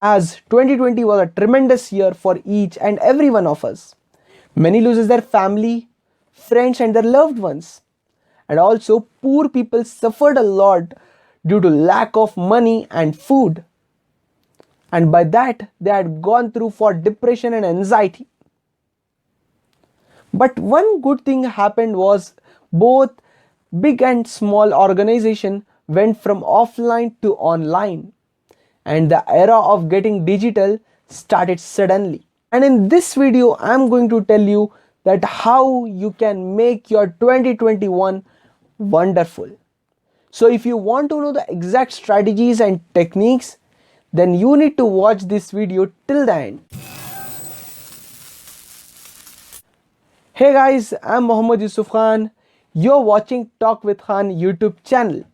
as 2020 was a tremendous year for each and every one of us. Many loses their family, friends and their loved ones. And also poor people suffered a lot due to lack of money and food. And by that they had gone through for depression and anxiety. But one good thing happened was both big and small organization went from offline to online, and the era of getting digital started suddenly. And in this video I'm going to tell you that how you can make your 2021 wonderful. So if you want to know the exact strategies and techniques, then you need to watch this video till the end. Hey guys, I'm Mohammad Yusuf Khan. You're watching Talk with Khan YouTube channel.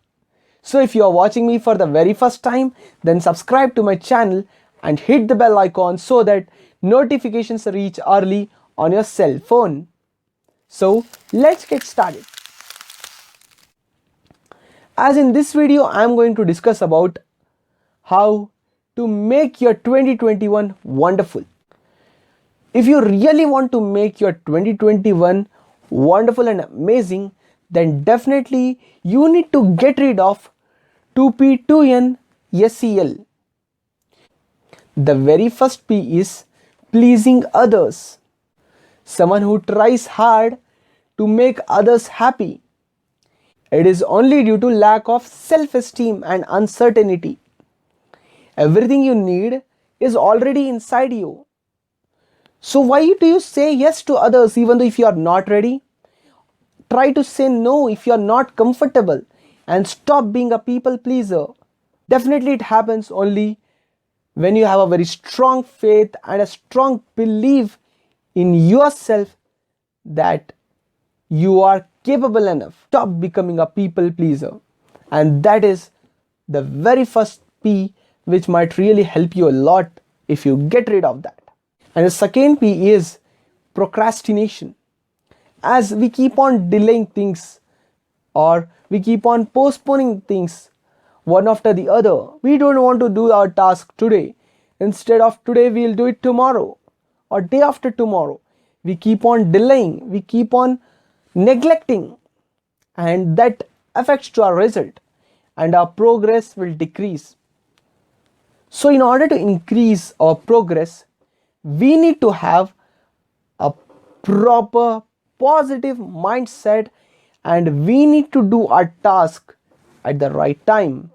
So if you're watching me for the very first time, then subscribe to my channel and hit the bell icon so that notifications reach early on your cell phone. So let's get started. As in this video, I'm going to discuss about how to make your 2021 wonderful. If you really want to make your 2021 wonderful and amazing, then definitely you need to get rid of 2P2N SEL. The very first P is pleasing others. Someone who tries hard to make others happy. It is only due to lack of self-esteem and uncertainty. Everything you need is already inside you. So why do you say yes to others even though if you are not ready? Try to say no if you are not comfortable and stop being a people pleaser. Definitely it happens only when you have a very strong faith and a strong belief in yourself that you are capable enough. Stop becoming a people pleaser. And that is the very first P, which might really help you a lot if you get rid of that. And the second P is procrastination. As we keep on delaying things or we keep on postponing things one after the other, we don't want to do our task today. Instead of today, we'll do it tomorrow or day after tomorrow. We keep on delaying, we keep on neglecting, and that affects to our result and our progress will decrease. So in order to increase our progress, we need to have a proper positive mindset and we need to do our task at the right time.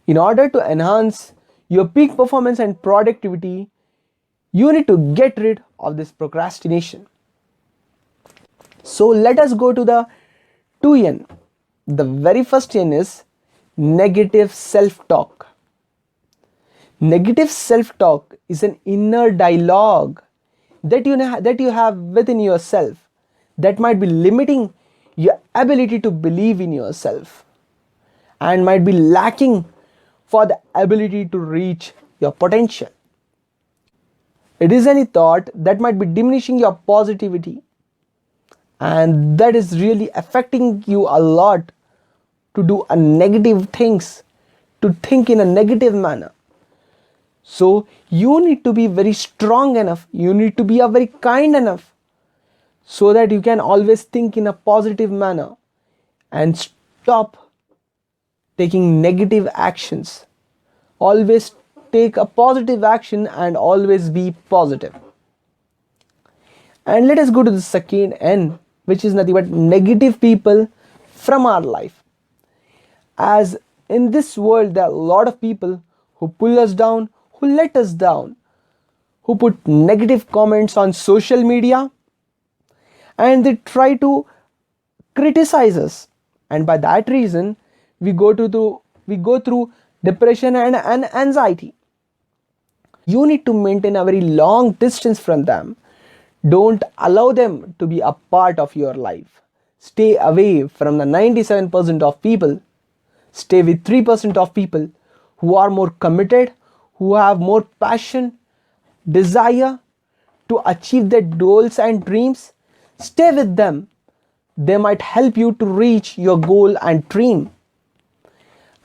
In order to enhance your peak performance and productivity, you need to get rid of this procrastination. So let us go to the 2N. The very first N is negative self-talk. Negative self-talk is an inner dialogue that you have within yourself that might be limiting your ability to believe in yourself and might be lacking for the ability to reach your potential. It is any thought that might be diminishing your positivity and that is really affecting you a lot to do a negative things, to think in a negative manner. So you need to be very strong enough, you need to be a very kind enough so that you can always think in a positive manner and stop taking negative actions. Always take a positive action and always be positive. And let us go to the second N, which is nothing but negative people from our life. As in this world there are a lot of people who pull us down, who let us down, who put negative comments on social media and they try to criticize us, and by that reason we go through depression and anxiety. You need to maintain a very long distance from them. Don't allow them to be a part of your life. Stay away from the 97% of people. Stay with 3% of people who are more committed, who have more passion, desire to achieve their goals and dreams. Stay with them. They might help you to reach your goal and dream.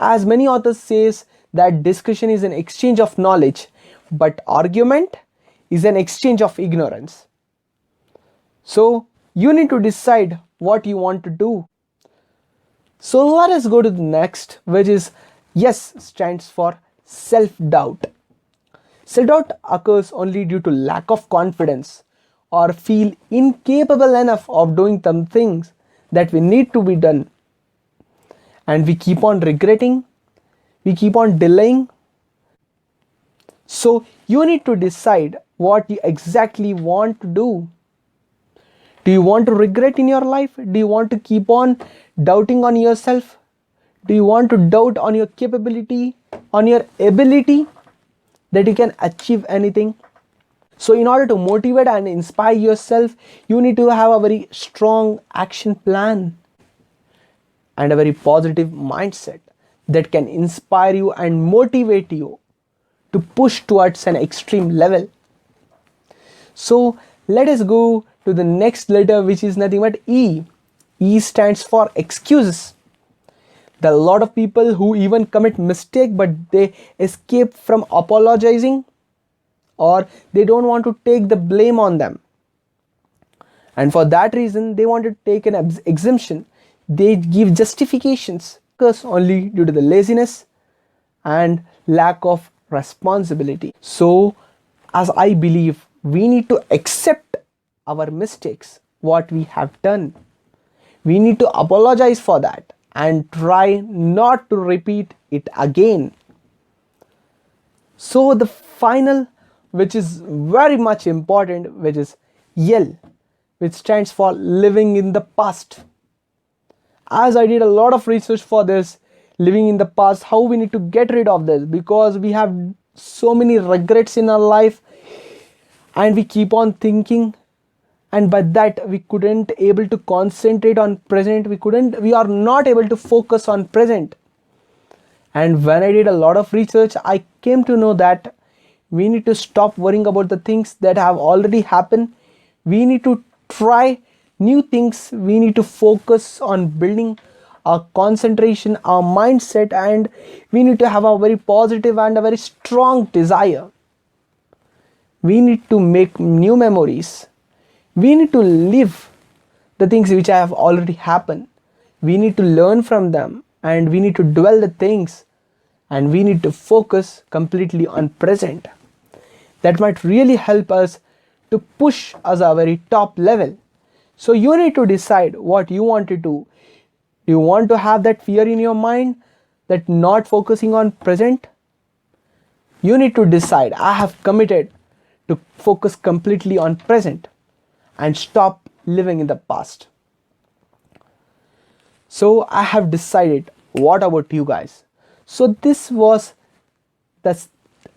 As many authors says that discussion is an exchange of knowledge, but argument is an exchange of ignorance. So you need to decide what you want to do. So let us go to the next, which is yes stands for self-doubt. Self-doubt occurs only due to lack of confidence or feel incapable enough of doing some things that we need to be done. And we keep on regretting, we keep on delaying. So you need to decide what you exactly want to do. Do you want to regret in your life? Do you want to keep on doubting on yourself? Do you want to doubt on your capability, on your ability that you can achieve anything? So in order to motivate and inspire yourself, you need to have a very strong action plan and a very positive mindset that can inspire you and motivate you to push towards an extreme level. So let us go to the next letter, which is nothing but E. E stands for excuses. There are a lot of people who even commit mistake, but they escape from apologizing, or they don't want to take the blame on them. And for that reason, they want to take an exemption. They give justifications because only due to the laziness and lack of responsibility. So as I believe, we need to accept our mistakes, what we have done. We need to apologize for that and try not to repeat it again. So the final, which is very much important, which is L, which stands for living in the past. As I did a lot of research for this, living in the past, how we need to get rid of this, because we have so many regrets in our life and we keep on thinking, and by that we couldn't able to concentrate on present. We are not able to focus on present. And when I did a lot of research, I came to know that we need to stop worrying about the things that have already happened. We need to try new things. We need to focus on building our concentration, our mindset, and we need to have a very positive and a very strong desire. We need to make new memories. We need to live the things which have already happened. We need to learn from them, and we need to dwell the things, and we need to focus completely on present. That might really help us to push us a very top level. So you need to decide what you want to do. Do you want to have that fear in your mind, that not focusing on present? You need to decide, I have committed to focus completely on present and stop living in the past. So I have decided. What about you guys? So this was the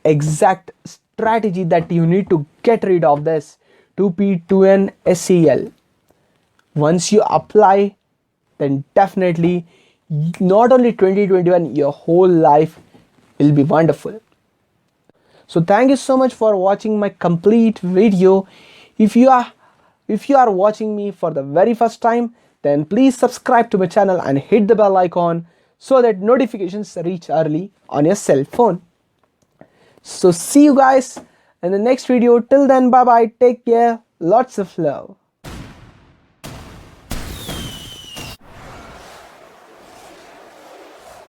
exact strategy that you need to get rid of this 2P2N SEL. Once you apply, then definitely not only 2021, your whole life will be wonderful. So thank you so much for watching my complete video. If you are watching me for the very first time, then please subscribe to my channel and hit the bell icon so that notifications reach early on your cell phone. So see you guys in the next video. Till then, bye bye, take care, lots of love.